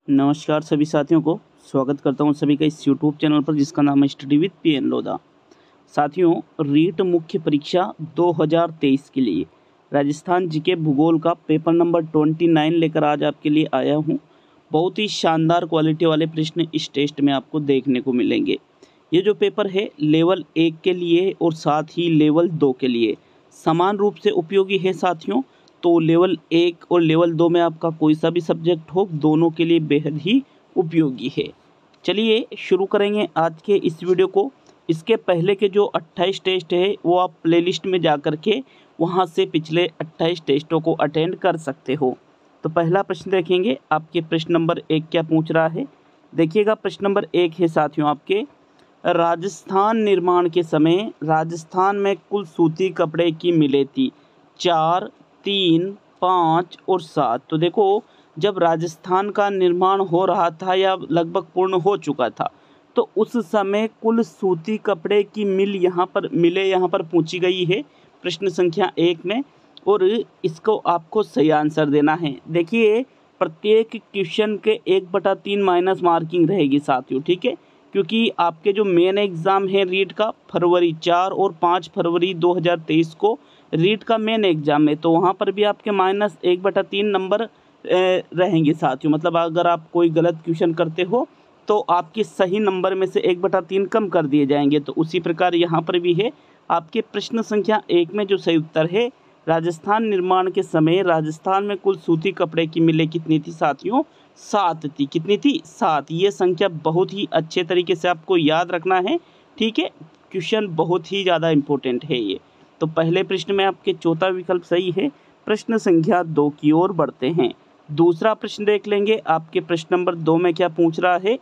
नमस्कार सभी साथियों को स्वागत करता हूं सभी का इस यूट्यूब चैनल पर जिसका नाम है स्टडी विद पीएन लोधा। साथियों, रीट मुख्य परीक्षा 2023 के लिए राजस्थान जीके भूगोल का पेपर नंबर 29 लेकर आज आपके लिए आया हूं। बहुत ही शानदार क्वालिटी वाले प्रश्न इस टेस्ट में आपको देखने को मिलेंगे। ये जो पेपर है लेवल 1 के लिए और साथ ही लेवल 2 के लिए समान रूप से उपयोगी है साथियों। तो लेवल 1 और लेवल 2 में आपका कोई सा भी सब्जेक्ट हो, दोनों के लिए बेहद ही उपयोगी है। चलिए शुरू करेंगे आज के इस वीडियो को। इसके पहले के जो 28 टेस्ट है वो आप प्लेलिस्ट में जा कर के वहाँ से पिछले 28 टेस्टों को अटेंड कर सकते हो। तो पहला प्रश्न देखेंगे, आपके प्रश्न नंबर 1 क्या पूछ रहा है। देखिएगा, प्रश्न नंबर 1 है साथियों आपके, राजस्थान निर्माण के समय राजस्थान में कुल सूती कपड़े की मिलें थी 4, 3, 5 और 7। तो देखो, जब राजस्थान का निर्माण हो रहा था या लगभग पूर्ण हो चुका था तो उस समय कुल सूती कपड़े की मिलें यहाँ पर पूछी गई है प्रश्न संख्या 1 में, और इसको आपको सही आंसर देना है। देखिए, प्रत्येक क्वेश्चन के 1/3 माइनस मार्किंग रहेगी साथियों, ठीक है, क्योंकि आपके जो मेन एग्ज़ाम है रीट का फरवरी 4 और 5 फरवरी 2023 को रीट का मेन एग्ज़ाम है, तो वहाँ पर भी आपके माइनस 1/3 नंबर रहेंगे साथियों। मतलब अगर आप कोई गलत क्वेश्चन करते हो तो आपके सही नंबर में से 1/3 कम कर दिए जाएंगे। तो उसी प्रकार यहाँ पर भी है। आपके प्रश्न संख्या 1 में जो सही उत्तर है, राजस्थान निर्माण के समय राजस्थान में कुल सूती कपड़े की मिलें कितनी थी साथियों? 7 थी। कितनी थी? 7। ये संख्या बहुत ही अच्छे तरीके से आपको याद रखना है, ठीक है। क्वेश्चन बहुत ही ज़्यादा इम्पोर्टेंट है ये। तो पहले प्रश्न में आपके चौथा विकल्प सही है। प्रश्न संख्या 2 की ओर बढ़ते हैं। दूसरा प्रश्न देख लेंगे, आपके प्रश्न नंबर 2 में क्या पूछ रहा है।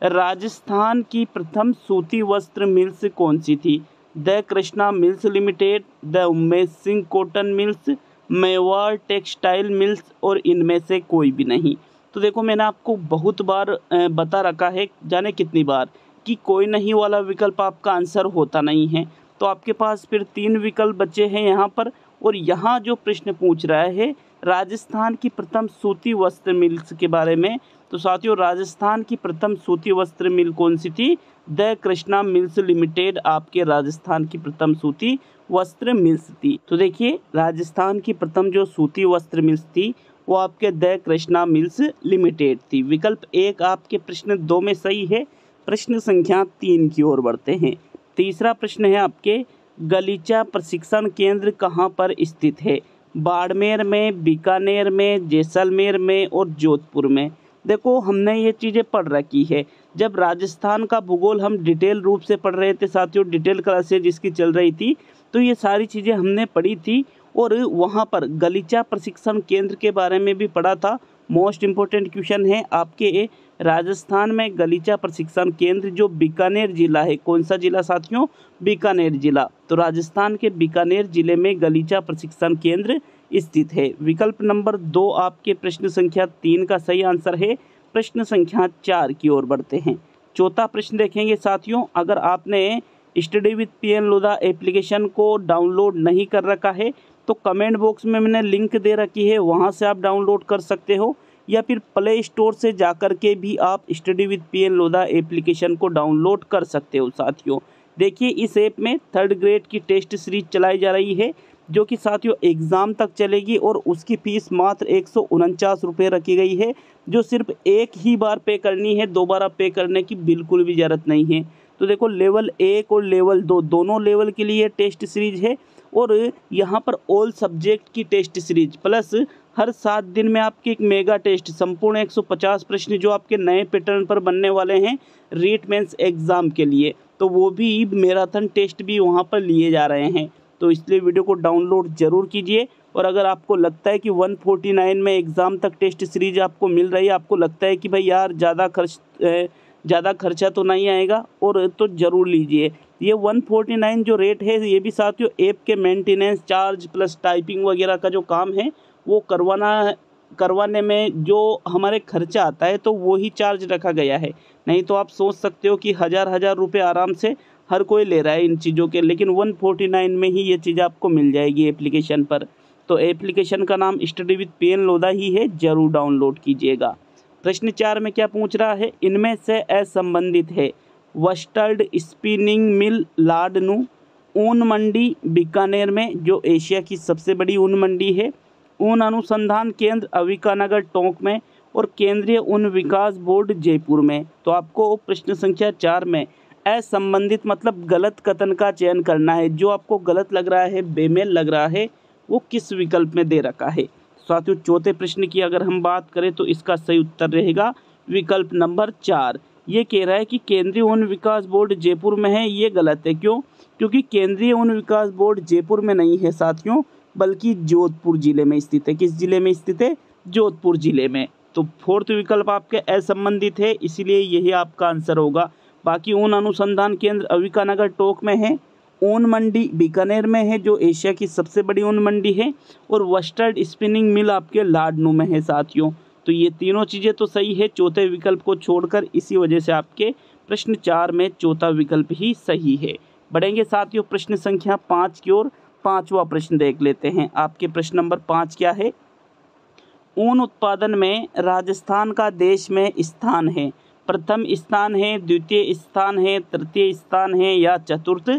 राजस्थान की प्रथम सूती वस्त्र मिल्स कौन सी थी? The Krishna mills limited, the Umesh Singh cotton mills, Mewar textile mills, और इनमें से कोई भी नहीं। तो देखो, मैंने आपको बहुत बार बता रखा है, जाने कितनी बार, कि कोई नहीं वाला विकल्प आपका आंसर होता नहीं है। तो आपके पास फिर 3 विकल्प बचे हैं यहाँ पर, और यहाँ जो प्रश्न पूछ रहा है राजस्थान की प्रथम सूती वस्त्र मिल्स के बारे में, तो साथियों राजस्थान की प्रथम सूती वस्त्र मिल कौन सी थी? द कृष्णा मिल्स लिमिटेड आपके राजस्थान की प्रथम सूती वस्त्र मिल्स थी। तो देखिए, राजस्थान की प्रथम जो सूती वस्त्र मिल्स थी वो आपके द कृष्णा मिल्स लिमिटेड थी। विकल्प 1 आपके प्रश्न 2 में सही है। प्रश्न संख्या 3 की ओर बढ़ते हैं। तीसरा प्रश्न है आपके, गलीचा प्रशिक्षण केंद्र कहाँ पर स्थित है? बाड़मेर में, बीकानेर में, जैसलमेर में और जोधपुर में। देखो, हमने ये चीज़ें पढ़ रखी है। जब राजस्थान का भूगोल हम डिटेल रूप से पढ़ रहे थे साथियों, डिटेल क्लासेज जिसकी चल रही थी, तो ये सारी चीज़ें हमने पढ़ी थी, और वहाँ पर गलीचा प्रशिक्षण केंद्र के बारे में भी पढ़ा था। मोस्ट इम्पोर्टेंट क्वेश्चन है आपके, राजस्थान में गलीचा प्रशिक्षण केंद्र जो बीकानेर जिला है, कौन सा जिला साथियों? बीकानेर जिला। तो राजस्थान के बीकानेर जिले में गलीचा प्रशिक्षण केंद्र स्थित है। विकल्प नंबर 2 आपके प्रश्न संख्या 3 का सही आंसर है। प्रश्न संख्या 4 की ओर बढ़ते हैं। चौथा प्रश्न देखेंगे साथियों, अगर आपने study with PN Lodha application को डाउनलोड नहीं कर रखा है तो कमेंट बॉक्स में मैंने लिंक दे रखी है, वहां से आप डाउनलोड कर सकते हो, या फिर प्ले स्टोर से जाकर के भी आप study with PN Lodha application को डाउनलोड कर सकते हो साथियों। देखिए, इस ऐप में 3rd ग्रेड की टेस्ट सीरीज चलाई जा रही है, जो कि साथियों एग्ज़ाम तक चलेगी, और उसकी फ़ीस मात्र 149 रुपये रखी गई है, जो सिर्फ एक ही बार पे करनी है, दोबारा पे करने की बिल्कुल भी ज़रूरत नहीं है। तो देखो, लेवल 1 और लेवल 2 दोनों लेवल के लिए टेस्ट सीरीज है, और यहाँ पर ऑल सब्जेक्ट की टेस्ट सीरीज प्लस हर 7 दिन में आपके एक मेगा टेस्ट, संपूर्ण 150 प्रश्न जो आपके नए पैटर्न पर बनने वाले हैं रीट मेंस एग्ज़ाम के लिए, तो वो भी मैराथन टेस्ट भी वहाँ पर लिए जा रहे हैं। तो इसलिए वीडियो को डाउनलोड ज़रूर कीजिए। और अगर आपको लगता है कि 149 में एग्ज़ाम तक टेस्ट सीरीज आपको मिल रही है, आपको लगता है कि भाई यार ज़्यादा खर्चा तो नहीं आएगा, और तो ज़रूर लीजिए। ये 149 जो रेट है, ये भी साथियों ऐप के मेंटेनेंस चार्ज प्लस टाइपिंग वगैरह का जो काम है वो करवाने में जो हमारे खर्चा आता है, तो वो ही चार्ज रखा गया है। नहीं तो आप सोच सकते हो कि हज़ार रुपये आराम से हर कोई ले रहा है इन चीज़ों के, लेकिन 149 में ही ये चीज़ आपको मिल जाएगी एप्लीकेशन पर। तो एप्लीकेशन का नाम स्टडी विद पीएन लोधा ही है, ज़रूर डाउनलोड कीजिएगा। प्रश्न 4 में क्या पूछ रहा है, इनमें से असंबंधित है वस्टर्ड स्पिनिंग मिल लाडनू, ऊन मंडी बीकानेर में जो एशिया की सबसे बड़ी ऊन मंडी है, ऊन अनुसंधान केंद्र अविकानगर टोंक में और केंद्रीय ऊन विकास बोर्ड जयपुर में। तो आपको प्रश्न संख्या 4 में असंबंधित मतलब गलत कथन का चयन करना है। जो आपको गलत लग रहा है, बेमेल लग रहा है, वो किस विकल्प में दे रखा है। साथियों चौथे प्रश्न की अगर हम बात करें तो इसका सही उत्तर रहेगा विकल्प नंबर 4। ये कह रहा है कि केंद्रीय ऊन विकास बोर्ड जयपुर में है, ये गलत है। क्यों? क्योंकि केंद्रीय ऊन विकास बोर्ड जयपुर में नहीं है साथियों, बल्कि जोधपुर जिले में स्थित है। किस जिले में स्थित है? जोधपुर जिले में। तो फोर्थ विकल्प आपके असंबंधित है, इसीलिए यही आपका आंसर होगा। बाकी ऊन अनुसंधान केंद्र अविकानगर टोंक में है, ऊन मंडी बीकानेर में है जो एशिया की सबसे बड़ी ऊन मंडी है, और वस्टर्ड स्पिनिंग मिल आपके लाडनू में है साथियों। तो ये तीनों चीज़ें तो सही है चौथे विकल्प को छोड़कर, इसी वजह से आपके प्रश्न 4 में चौथा विकल्प ही सही है। बढ़ेंगे साथियों प्रश्न संख्या 5 की ओर। 5वां प्रश्न देख लेते हैं। आपके प्रश्न नंबर 5 क्या है, ऊन उत्पादन में राजस्थान का देश में स्थान है, प्रथम स्थान है, द्वितीय स्थान है, तृतीय स्थान है या चतुर्थ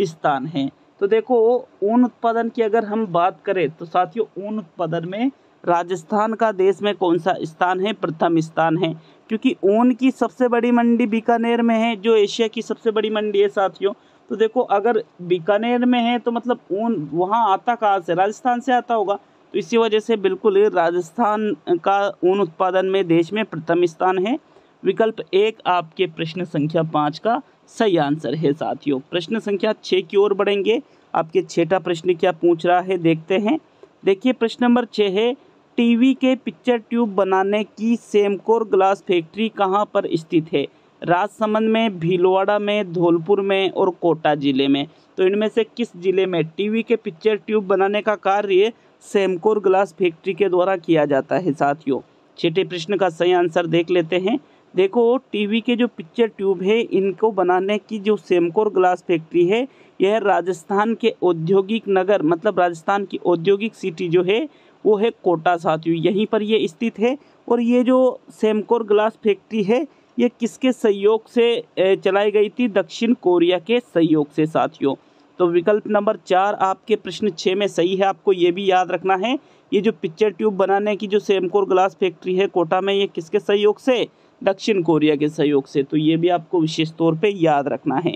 स्थान है। तो देखो ऊन उत्पादन की अगर हम बात करें तो साथियों ऊन उत्पादन में राजस्थान का देश में कौन सा स्थान है? प्रथम स्थान है, क्योंकि ऊन की सबसे बड़ी मंडी बीकानेर में है जो एशिया की सबसे बड़ी मंडी है साथियों। तो देखो अगर बीकानेर में है तो मतलब ऊन वहाँ आता कहाँ से? राजस्थान से आता होगा। तो इसी वजह से बिल्कुल राजस्थान का ऊन उत्पादन में देश में प्रथम स्थान है। विकल्प 1 आपके प्रश्न संख्या 5 का सही आंसर है साथियों। प्रश्न संख्या 6 की ओर बढ़ेंगे। आपके 6वां प्रश्न क्या पूछ रहा है देखते हैं। देखिए प्रश्न नंबर 6 है, टीवी के पिक्चर ट्यूब बनाने की सेमकोर ग्लास फैक्ट्री कहाँ पर स्थित है? राजसमंद में, भीलवाड़ा में, धौलपुर में और कोटा जिले में। तो इनमें से किस जिले में टीवी के पिक्चर ट्यूब बनाने का कार्य सेमकोर ग्लास फैक्ट्री के द्वारा किया जाता है साथियों? 6ठे प्रश्न का सही आंसर देख लेते हैं। देखो टीवी के जो पिक्चर ट्यूब है इनको बनाने की जो सेमकोर ग्लास फैक्ट्री है यह राजस्थान के औद्योगिक नगर मतलब राजस्थान की औद्योगिक सिटी जो है वो है कोटा साथियों, यहीं पर ये स्थित है। और ये जो सेमकोर ग्लास फैक्ट्री है ये किसके सहयोग से चलाई गई थी? दक्षिण कोरिया के सहयोग से साथियों। तो विकल्प नंबर 4 आपके प्रश्न 6 में सही है। आपको ये भी याद रखना है ये जो पिक्चर ट्यूब बनाने की जो सेमकोर ग्लास फैक्ट्री है कोटा में ये किसके सहयोग से? दक्षिण कोरिया के सहयोग से। तो ये भी आपको विशेष तौर पे याद रखना है।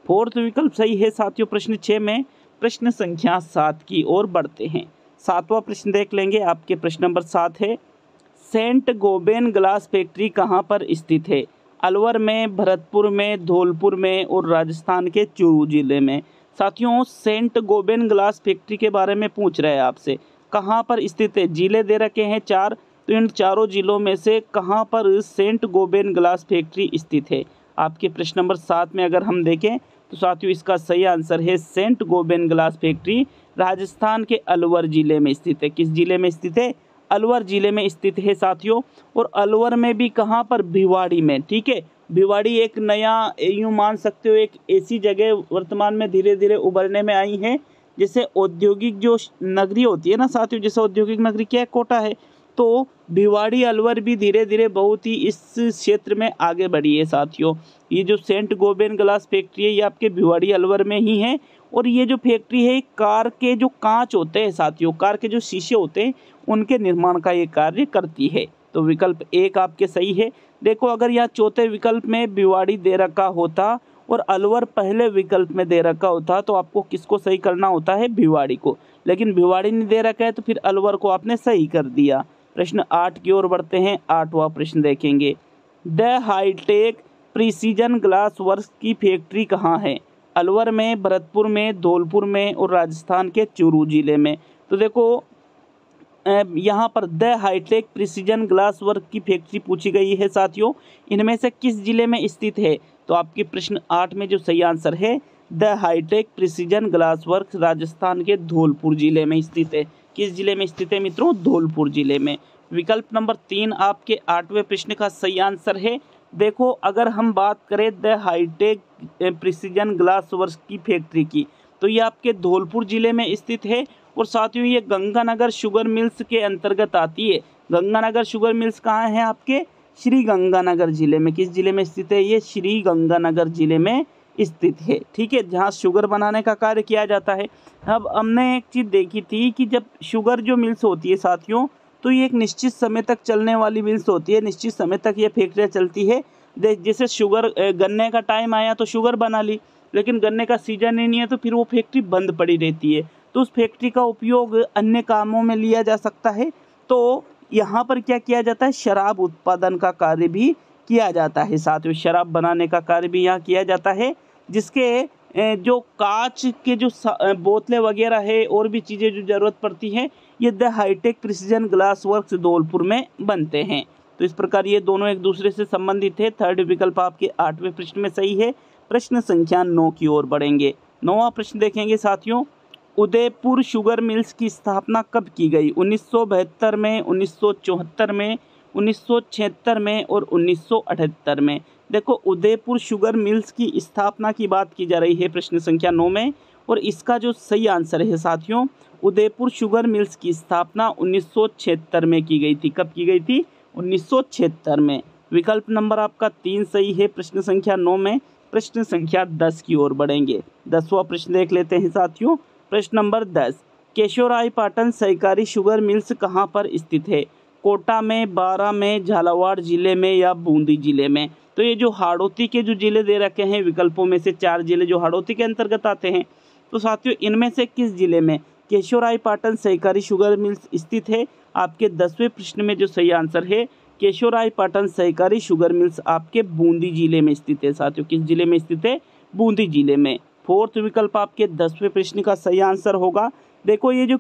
फोर्थ विकल्प सही है साथियों प्रश्न 6 में। प्रश्न संख्या 7 की ओर बढ़ते हैं। 7वां प्रश्न देख लेंगे। आपके प्रश्न नंबर 7 है, सेंट गोबेन ग्लास फैक्ट्री कहाँ पर स्थित है? अलवर में, भरतपुर में, धौलपुर में और राजस्थान के चूरू जिले में। साथियों सेंट गोबेन ग्लास फैक्ट्री के बारे में पूछ रहे हैं आपसे, कहाँ पर स्थित है? जिले दे रखे हैं 4, तो इन चारों जिलों में से कहाँ पर सेंट गोबेन ग्लास फैक्ट्री स्थित है? आपके प्रश्न नंबर 7 में अगर हम देखें तो साथियों इसका सही आंसर है Saint Gobain glass factory Rajasthan के अलवर जिले में स्थित है। किस जिले में स्थित है? अलवर जिले में स्थित है साथियों। और अलवर में भी कहाँ पर? भिवाड़ी में। ठीक है, भिवाड़ी एक नया यूँ मान सकते हो एक ऐसी जगह वर्तमान में धीरे धीरे उभरने में आई है, जैसे औद्योगिक जो नगरी होती है ना साथियों, जैसे औद्योगिक नगरी क्या है? कोटा है। तो भिवाड़ी अलवर भी धीरे धीरे बहुत ही इस क्षेत्र में आगे बढ़ी है साथियों। ये जो सेंट गोबेन ग्लास फैक्ट्री है ये आपके भिवाड़ी अलवर में ही है। और ये जो फैक्ट्री है कार के जो कांच होते हैं साथियों, कार के जो शीशे होते हैं उनके निर्माण का ये कार्य करती है। तो विकल्प 1 आपके सही है। देखो अगर यहाँ चौथे विकल्प में भिवाड़ी दे रखा होता और अलवर पहले विकल्प में दे रखा होता तो आपको किसको सही करना होता है? भिवाड़ी को। लेकिन भिवाड़ी नहीं दे रखा है तो फिर अलवर को आपने सही कर दिया। प्रश्न 8 की ओर बढ़ते हैं। 8वां प्रश्न देखेंगे, the Hitech Precision Glass Works की फैक्ट्री कहाँ है? अलवर में, भरतपुर में, धौलपुर में और राजस्थान के चूरू जिले में। तो देखो यहाँ पर the Hitech Precision Glass Work की फैक्ट्री पूछी गई है साथियों। इनमें से किस जिले में स्थित है? तो आपके प्रश्न 8 में जो सही आंसर है the Hitech Precision Glass Work Rajasthan के धौलपुर जिले में स्थित है। किस जिले में स्थित है मित्रों? धौलपुर जिले में। विकल्प नंबर 3 आपके 8वें प्रश्न का सही आंसर है। देखो अगर हम बात करें the Hitech Precision Glass Work की फैक्ट्री की तो ये आपके धौलपुर जिले में स्थित है। और साथियों ये गंगानगर शुगर मिल्स के अंतर्गत आती है। गंगानगर शुगर मिल्स कहाँ है? आपके श्री गंगानगर जिले में। किस जिले में स्थित है ये? श्री गंगानगर जिले में स्थित है, ठीक है, जहाँ शुगर बनाने का कार्य किया जाता है। अब हमने एक चीज़ देखी थी कि जब शुगर जो मिल्स होती है साथियों, तो ये एक निश्चित समय तक चलने वाली मिल्स होती है, निश्चित समय तक ये फैक्ट्रियाँ चलती है। जैसे शुगर गन्ने का टाइम आया तो शुगर बना ली, लेकिन गन्ने का सीजन ही नहीं है तो फिर वो फैक्ट्री बंद पड़ी रहती है, तो उस फैक्ट्री का उपयोग अन्य कामों में लिया जा सकता है। तो यहाँ पर क्या किया जाता है? शराब उत्पादन का कार्य भी किया जाता है साथियों, शराब बनाने का कार्य भी यहाँ किया जाता है, जिसके जो कांच के जो बोतलें वगैरह है और भी चीज़ें जो ज़रूरत पड़ती है, ये the Hitech Precision Glass Works Dholpur में बनते हैं। तो इस प्रकार ये दोनों एक दूसरे से संबंधित है। थर्ड विकल्प आपके 8वें प्रश्न में सही है। प्रश्न संख्या 9 की ओर बढ़ेंगे। 9वां प्रश्न देखेंगे साथियों, उदयपुर शुगर मिल्स की स्थापना कब की गई? 1972 में, 1974 में, 1976 में और 1978 में। देखो, उदयपुर शुगर मिल्स की स्थापना की बात की जा रही है प्रश्न संख्या 9 में, और इसका जो सही आंसर है साथियों, उदयपुर शुगर मिल्स की स्थापना 1976 में की गई थी। कब की गई थी? 1976 में। विकल्प नंबर आपका 3 सही है प्रश्न संख्या 9 में। प्रश्न संख्या 10 की ओर बढ़ेंगे। 10वां प्रश्न देख लेते हैं साथियों। प्रश्न नंबर 10, केशोरायपाटन सहकारी शुगर मिल्स कहाँ पर स्थित है? कोटा में, बारा में, झालावाड़ जिले में या बूंदी जिले में? तो ये जो हाड़ौती के जो जिले दे रखे हैं विकल्पों में से 4 जिले जो हाड़ौती के अंतर्गत आते हैं, तो साथियों इनमें से किस जिले में केशोरायपाटन सहकारी शुगर मिल्स स्थित है? आपके 10वें प्रश्न में जो सही आंसर है, केशोरायपाटन सहकारी शुगर मिल्स आपके बूंदी जिले में स्थित है साथियों। किस जिले में स्थित है? बूंदी जिले में। 4th विकल्प आपके 10वें प्रश्न का सही आंसर होगा। देखो, ये जो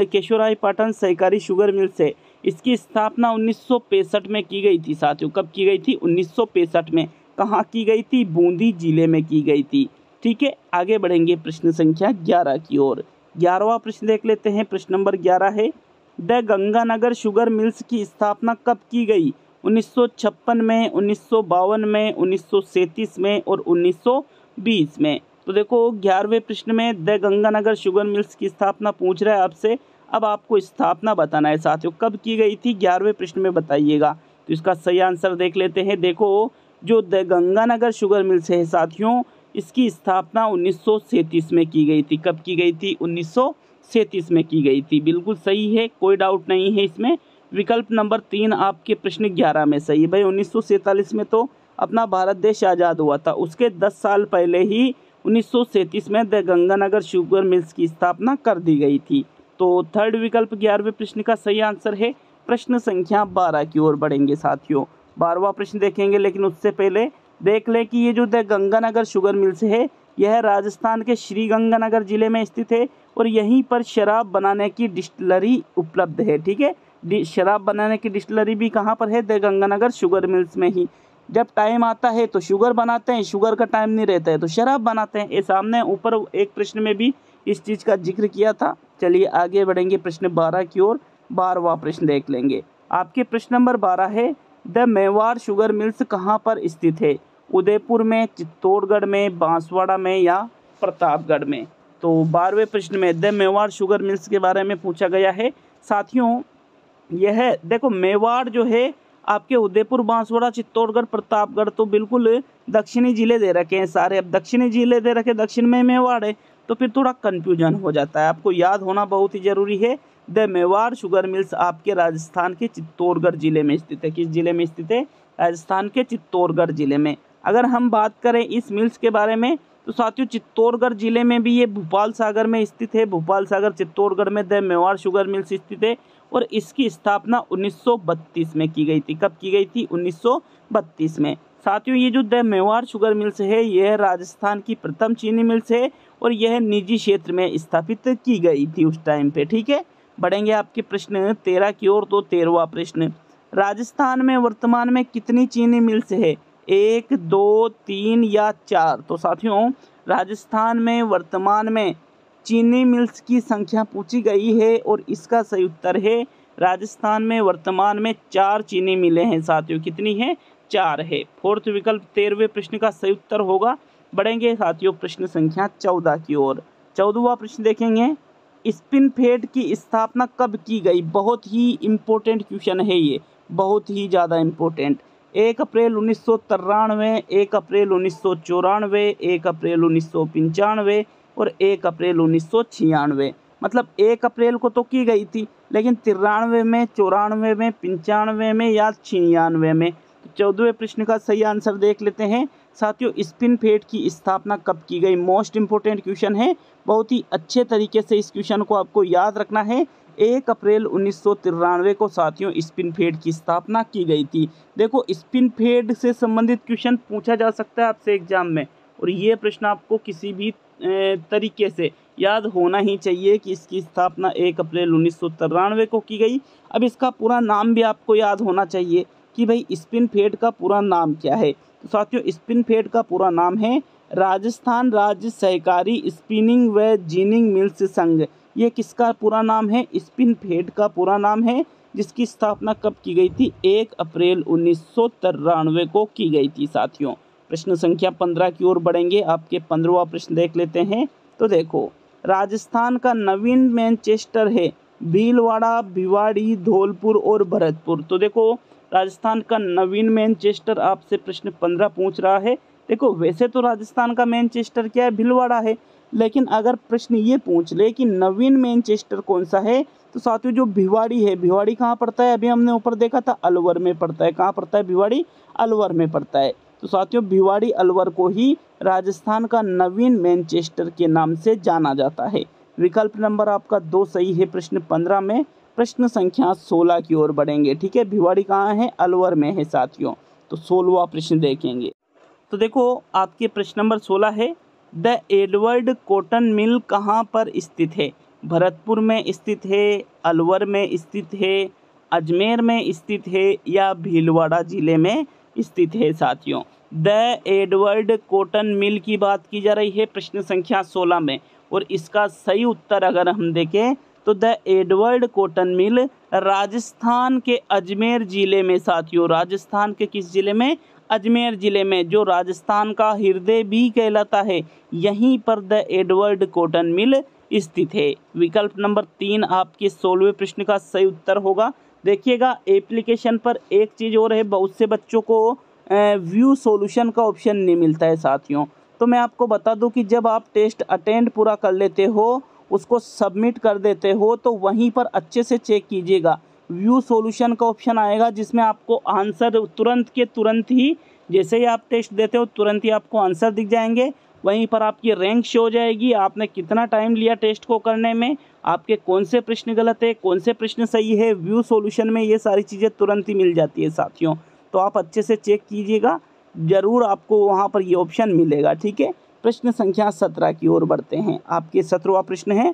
केशोरायपाटन सहकारी शुगर मिल्स है, इसकी स्थापना 1965 में की गई थी साथियों। कब की गई थी? 1965 में। कहाँ की गई थी? बूंदी जिले में की गई थी, ठीक है। आगे बढ़ेंगे प्रश्न संख्या 11 की ओर। 11वां प्रश्न देख लेते हैं। प्रश्न नंबर 11 है, द गंगानगर शुगर मिल्स की स्थापना कब की गई? 1956 में, 1952 में, 1937 में और 1920 में। तो देखो, 11वें प्रश्न में द गंगानगर शुगर मिल्स की स्थापना पूछ रहा है आपसे। अब आपको स्थापना बताना है साथियों, कब की गई थी 11वें प्रश्न में बताइएगा। तो इसका सही आंसर देख लेते हैं। देखो, जो द गंगानगर शुगर मिल्स है साथियों, इसकी स्थापना 1937 में की गई थी। कब की गई थी? 1937 में की गई थी। बिल्कुल सही है, कोई डाउट नहीं है इसमें। विकल्प नंबर 3 आपके प्रश्न 11 में सही है। भाई 1947 में तो अपना भारत देश आज़ाद हुआ था, उसके 10 साल पहले ही 1937 में द गंगानगर शुगर मिल्स की स्थापना कर दी गई थी। तो थर्ड विकल्प 11वें प्रश्न का सही आंसर है। प्रश्न संख्या 12 की ओर बढ़ेंगे साथियों। 12वां प्रश्न देखेंगे, लेकिन उससे पहले देख लें कि ये जो द गंगानगर शुगर मिल्स है, यह राजस्थान के श्री गंगानगर जिले में स्थित है और यहीं पर शराब बनाने की डिस्टिलरी उपलब्ध है, ठीक है। शराब बनाने की डिस्टिलरी भी कहाँ पर है? द गंगानगर शुगर मिल्स में ही। जब टाइम आता है तो शुगर बनाते हैं, शुगर का टाइम नहीं रहता है तो शराब बनाते हैं। ये सामने ऊपर एक प्रश्न में भी इस चीज़ का जिक्र किया था। चलिए आगे बढ़ेंगे प्रश्न 12 की ओर। 12वां प्रश्न देख लेंगे। आपके प्रश्न नंबर 12 है, द मेवाड़ शुगर मिल्स कहाँ पर स्थित है? उदयपुर में, चित्तौड़गढ़ में, बांसवाड़ा में या प्रतापगढ़ में? तो 12वें प्रश्न में द मेवाड़ शुगर मिल्स के बारे में पूछा गया है साथियों। यह देखो, मेवाड़ जो है आपके उदयपुर, बांसवाड़ा, चित्तौड़गढ़, प्रतापगढ़, तो बिल्कुल दक्षिणी जिले दे रखे हैं सारे। अब दक्षिणी जिले दे रखे, दक्षिण में मेवाड़ है, तो फिर थोड़ा कन्फ्यूजन हो जाता है। आपको याद होना बहुत ही जरूरी है। द मेवाड़ शुगर मिल्स आपके राजस्थान के चित्तौड़गढ़ जिले में स्थित है। किस जिले में स्थित है? राजस्थान के चित्तौड़गढ़ जिले में। अगर हम बात करें इस मिल्स के बारे में, तो साथियों चित्तौड़गढ़ जिले में भी ये भोपाल सागर में स्थित है। भोपाल सागर चित्तौड़गढ़ में द मेवाड़ शुगर मिल्स स्थित है और इसकी स्थापना 1932 में की गई थी। कब की गई थी? 1932 में। साथियों, ये जो द मेवाड़ शुगर मिल्स है, यह राजस्थान की प्रथम चीनी मिल्स है और यह निजी क्षेत्र में स्थापित की गई थी उस टाइम पे, ठीक है। बढ़ेंगे आपके प्रश्न 13 की ओर। तो 13वां प्रश्न, राजस्थान में वर्तमान में कितनी चीनी मिल्स है? 1, 2, 3 या 4? तो साथियों, राजस्थान में वर्तमान में चीनी मिल्स की संख्या पूछी गई है और इसका सही उत्तर है, राजस्थान में वर्तमान में 4 चीनी मिलें हैं साथियों। कितनी है? 4 है। 4th विकल्प 13वें प्रश्न का सही उत्तर होगा। बढ़ेंगे साथियों प्रश्न संख्या 14 की ओर। 14वां प्रश्न देखेंगे, स्पिन फेड की स्थापना कब की गई? बहुत ही इंपॉर्टेंट क्वेश्चन है ये। बहुत ही ज़्यादा इम्पोर्टेंट। 1 अप्रैल 1993, 1 अप्रैल 1994, 1 अप्रैल 1995 और 1 अप्रैल 1996। मतलब 1 अप्रैल को तो की गई थी, लेकिन 93 में, 94 में, 95 में या 96 में। तो 14वें प्रश्न का सही आंसर देख लेते हैं। साथियों, स्पिन फेड की स्थापना कब की गई? मोस्ट इंपोर्टेंट क्वेश्चन है, बहुत ही अच्छे तरीके से इस क्वेश्चन को आपको याद रखना है। 1 अप्रैल 1993 को साथियों स्पिन फेड की स्थापना की गई थी। देखो, स्पिन फेड से संबंधित क्वेश्चन पूछा जा सकता है आपसे एग्जाम में, और ये प्रश्न आपको किसी भी तरीके से याद होना ही चाहिए कि इसकी स्थापना 1 अप्रैल 1993 को की गई। अब इसका पूरा नाम भी आपको याद होना चाहिए कि भाई स्पिन फेड का पूरा नाम क्या है। तो साथियों, स्पिन फेड का पूरा नाम है राजस्थान राज्य सहकारी स्पिनिंग व जीनिंग मिल्स संघ। ये किसका पूरा नाम है? स्पिन फेड का पूरा नाम है, जिसकी स्थापना कब की गई थी? 1 अप्रैल 1993 को की गई थी। साथियों, प्रश्न संख्या 15 की ओर बढ़ेंगे। आपके 15वां प्रश्न देख लेते हैं। तो देखो, राजस्थान का नवीन मैनचेस्टर है भीलवाड़ा, भिवाड़ी, धौलपुर और भरतपुर। तो देखो, राजस्थान का नवीन मैनचेस्टर आपसे प्रश्न 15 पूछ रहा है। देखो, वैसे तो राजस्थान का मैनचेस्टर क्या है? भीलवाड़ा है, लेकिन अगर प्रश्न ये पूछ ले कि नवीन मैनचेस्टर कौन सा है, तो साथियों जो भिवाड़ी है, भिवाड़ी कहाँ पड़ता है? अभी हमने ऊपर देखा था, अलवर में पड़ता है। कहाँ पड़ता है भिवाड़ी? अलवर में पड़ता है। तो साथियों, भिवाड़ी अलवर को ही राजस्थान का नवीन मैनचेस्टर के नाम से जाना जाता है। विकल्प नंबर आपका 2 सही है प्रश्न 15 में। प्रश्न संख्या 16 की ओर बढ़ेंगे। ठीक है, भिवाड़ी कहाँ है? अलवर में है साथियों। तो 16वां प्रश्न देखेंगे। तो देखो, आपके प्रश्न नंबर 16 है, द एडवर्ड कॉटन मिल कहाँ पर स्थित है? भरतपुर में स्थित है, अलवर में स्थित है, अजमेर में स्थित है या भीलवाड़ा जिले में स्थित है? साथियों, द एडवर्ड कॉटन मिल की बात की जा रही है प्रश्न संख्या 16 में, और इसका सही उत्तर अगर हम देखें तो the Edward cotton mill Rajasthan के अजमेर जिले में। साथियों, राजस्थान के किस जिले में? अजमेर जिले में, जो राजस्थान का हृदय भी कहलाता है, यहीं पर द एडवर्ड कॉटन मिल स्थित है। विकल्प नंबर 3 आपके 16वें प्रश्न का सही उत्तर होगा। देखिएगा, एप्लीकेशन पर एक चीज़ और है, बहुत से बच्चों को व्यू सॉल्यूशन का ऑप्शन नहीं मिलता है साथियों। तो मैं आपको बता दूं कि जब आप टेस्ट अटेंड पूरा कर लेते हो, उसको सबमिट कर देते हो, तो वहीं पर अच्छे से चेक कीजिएगा, व्यू सॉल्यूशन का ऑप्शन आएगा, जिसमें आपको आंसर तुरंत के तुरंत ही, जैसे ही आप टेस्ट देते हो तुरंत ही आपको आंसर दिख जाएंगे। वहीं पर आपकी रैंक शो हो जाएगी, आपने कितना टाइम लिया टेस्ट को करने में, आपके कौन से प्रश्न गलत है, कौन से प्रश्न सही है। व्यू सॉल्यूशन में ये सारी चीज़ें तुरंत ही मिल जाती है साथियों। तो आप अच्छे से चेक कीजिएगा, ज़रूर आपको वहाँ पर ये ऑप्शन मिलेगा। ठीक है, प्रश्न संख्या 17 की ओर बढ़ते हैं। आपके 17वां प्रश्न है,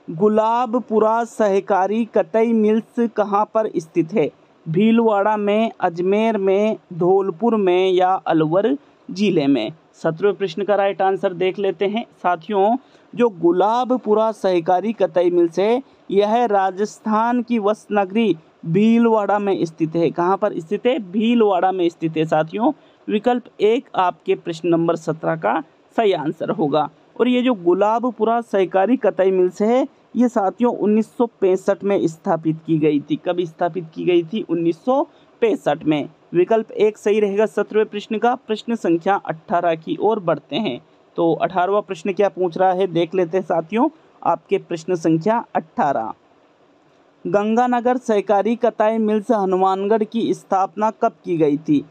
गुलाबपुरा सहकारी कतई मिल्स कहाँ पर स्थित है? भीलवाड़ा में, अजमेर में, धौलपुर में या अलवर जिले में? 17वें प्रश्न का राइट आंसर देख लेते हैं। साथियों, जो गुलाबपुरा सहकारी कतई मिल्स है, यह राजस्थान की वसनगरी भीलवाड़ा में स्थित है। कहाँ पर स्थित है? भीलवाड़ा में स्थित है साथियों। विकल्प 1 आपके प्रश्न नंबर 17 का सही आंसर होगा। और ये जो गुलाबपुरा सहकारी कतई मिल्स है, ये साथियों 1965 में स्थापित की गई थी। कब स्थापित की गई थी? 1965 में। विकल्प 1 सही रहेगा 17वें प्रश्न का। प्रश्न संख्या 18 की ओर बढ़ते हैं। तो 18वां प्रश्न क्या पूछ रहा है देख लेते हैं साथियों। आपके प्रश्न संख्या 18, गंगानगर सहकारी कताई मिल्स हनुमानगढ़ की स्थापना कब की गई थी?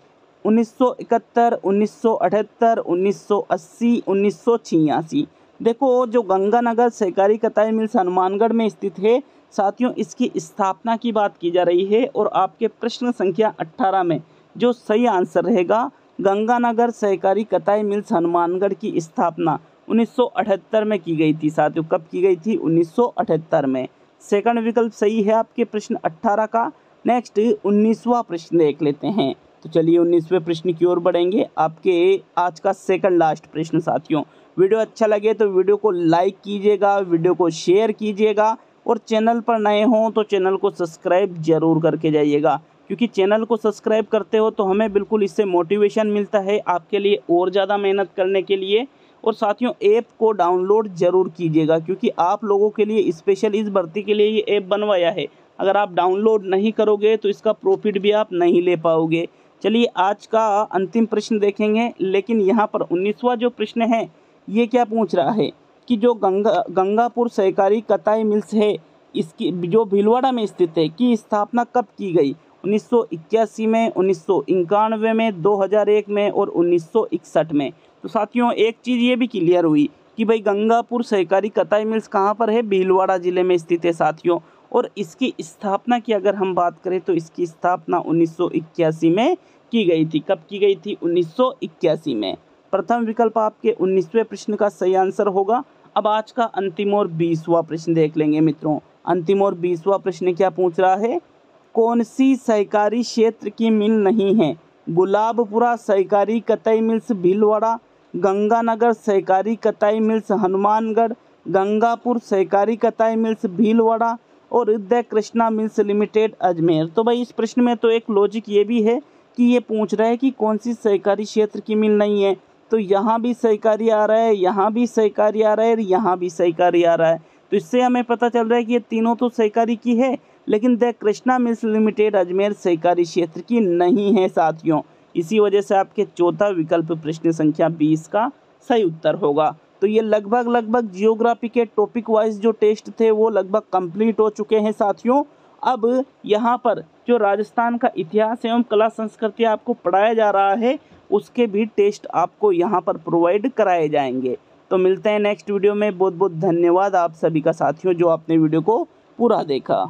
1971, 1978, 1980, 1986। देखो, जो गंगानगर सहकारी कताई मिल्स हनुमानगढ़ में स्थित है साथियों, इसकी स्थापना की बात की जा रही है। और आपके प्रश्न संख्या 18 में जो सही आंसर रहेगा, गंगानगर सहकारी कताई मिल्स हनुमानगढ़ की स्थापना 1978 में की गई थी साथियों। कब की गई थी? 1978 में। सेकंड विकल्प सही है आपके प्रश्न 18 का। नेक्स्ट 19वां प्रश्न देख लेते हैं। तो चलिए 19वें प्रश्न की ओर बढ़ेंगे। आपके आज का सेकंड लास्ट प्रश्न साथियों। वीडियो अच्छा लगे तो वीडियो को लाइक कीजिएगा, वीडियो को शेयर कीजिएगा, और चैनल पर नए हों तो चैनल को सब्सक्राइब जरूर करके जाइएगा, क्योंकि चैनल को सब्सक्राइब करते हो तो हमें बिल्कुल इससे मोटिवेशन मिलता है आपके लिए और ज़्यादा मेहनत करने के लिए। और साथियों, ऐप को डाउनलोड ज़रूर कीजिएगा, क्योंकि आप लोगों के लिए स्पेशल इस भर्ती के लिए ये ऐप बनवाया है। अगर आप डाउनलोड नहीं करोगे तो इसका प्रॉफिट भी आप नहीं ले पाओगे। चलिए आज का अंतिम प्रश्न देखेंगे, लेकिन यहाँ पर 19वां जो प्रश्न है ये क्या पूछ रहा है कि जो गंगापुर सहकारी कताई मिल्स है इसकी जो भीलवाड़ा में स्थित है की स्थापना कब की गई? 1981 में, 1991 में, 2001 में और 1961 में। तो साथियों एक चीज़ ये भी क्लियर हुई कि भाई गंगापुर सहकारी कताई मिल्स कहाँ पर है? भीलवाड़ा जिले में स्थित है साथियों। और इसकी स्थापना की अगर हम बात करें तो इसकी स्थापना 1981 में की गई थी। कब की गई थी? 1981 में। प्रथम विकल्प आपके 19वें प्रश्न का सही आंसर होगा। अब आज का अंतिम और 20वां प्रश्न देख लेंगे मित्रों। अंतिम और 20वां प्रश्न क्या पूछ रहा है? कौन सी सहकारी क्षेत्र की मिल नहीं है? गुलाबपुरा सहकारी कताई मिल्स भीलवाड़ा, गंगानगर सहकारी कताई मिल्स हनुमानगढ़, गंगापुर सहकारी कताई मिल्स भीलवाड़ा और the Krishna mills limited Ajmer. तो भाई इस प्रश्न में तो एक लॉजिक ये भी है कि ये पूछ रहा है कि कौन सी सहकारी क्षेत्र की मिल नहीं है। तो यहाँ भी सहकारी आ रहा है, यहाँ भी सहकारी आ रहा है और यहाँ भी सहकारी आ रहा है। तो इससे हमें पता चल रहा है कि ये तीनों तो सहकारी की है, लेकिन the Krishna mills limited Ajmer सहकारी क्षेत्र की नहीं है साथियों। इसी वजह से आपके चौथा विकल्प प्रश्न संख्या 20 का सही उत्तर होगा। तो ये लगभग जियोग्राफी के टॉपिक वाइज जो टेस्ट थे वो लगभग कंप्लीट हो चुके हैं साथियों। अब यहाँ पर जो राजस्थान का इतिहास एवं कला संस्कृति आपको पढ़ाया जा रहा है उसके भी टेस्ट आपको यहाँ पर प्रोवाइड कराए जाएंगे। तो मिलते हैं नेक्स्ट वीडियो में। बहुत बहुत धन्यवाद आप सभी का साथियों जो आपने वीडियो को पूरा देखा।